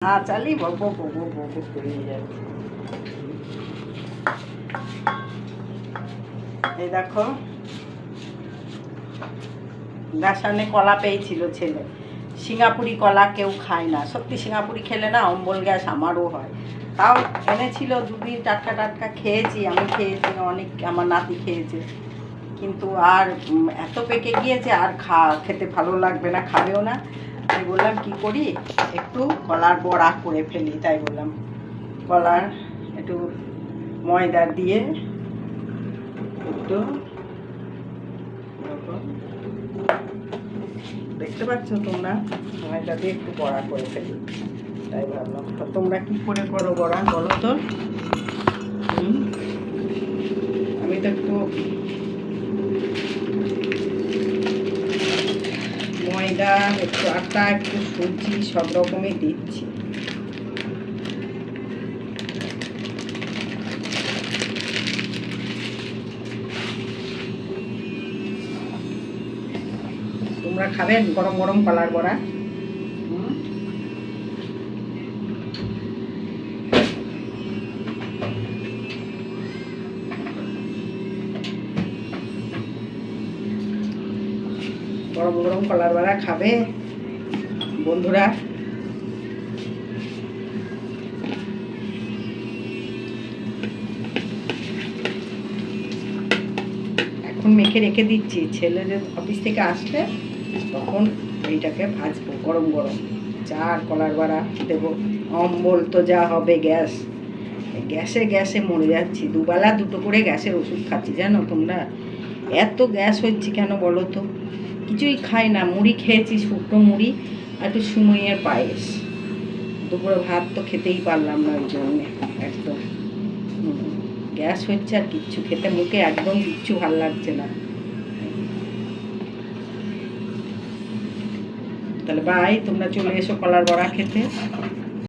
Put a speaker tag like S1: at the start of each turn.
S1: চালি বকো বকো বকো করে যাচ্ছে। এই দেখো গাছানে কলা পেয়েছিল ছেলে, সিঙ্গাপুরি কলা কেউ খায় না, সত্যি সিঙ্গাপুরি খেলে না অম্বল গ্যাস আমারও হয়। তাও এনেছিল দুদিন টাটকা টাটকা খেয়েছি, আমি খেয়েছি, অনেক আমার নাতি খেয়েছে, কিন্তু আর এত পেকে গিয়েছে আর খেতে ভালো লাগবে না, খাবেও না। তাই বললাম কি করি, একটু কলার বড়া করে ফেলি। তাই বললাম কলার একটু ময়দা দিয়ে একটু, দেখতে পাচ্ছ তোমরা, ময়দা দিয়ে একটু বড়া করে ফেলি। তাই ভাবলাম তো তোমরা কি করে করো বড়া বলো তো। আমি তো একটু ময়দা, একটু আটা, একটু সুজি সব রকমই দিচ্ছি। তোমরা খাবেন গরম গরম কলার বড়া? গরম গরম কলার বড়া খাবে বন্ধুরা? এখন মেখে রেখে দিচ্ছি, ছেলে যে অফিস থেকে আসলে তখন এইটাকে ভাজবো গরম গরম, চা আর কলার বড়া দেবো। অম্বল তো যা হবে, গ্যাস গ্যাসে গ্যাসে মরে যাচ্ছি, দুবেলা দুটো করে গ্যাসের ওষুধ খাচ্ছি জানো তোমরা। এত গ্যাস হচ্ছে কেন বলো তো, কিছুই খাই না, মুড়ি খেয়েছি, শুকনো মুড়ি আর একটু সিমইয়ের পায়েস, দুপুরে ভাত তো খেতেই পারলাম না, ওই জন্যে একদম গ্যাস হচ্ছে, আর কিচ্ছু খেতে মুখে একদম কিচ্ছু ভাল লাগছে না। তাহলে বাই, তোমরা চলে এসো কলার বড়া খেতে।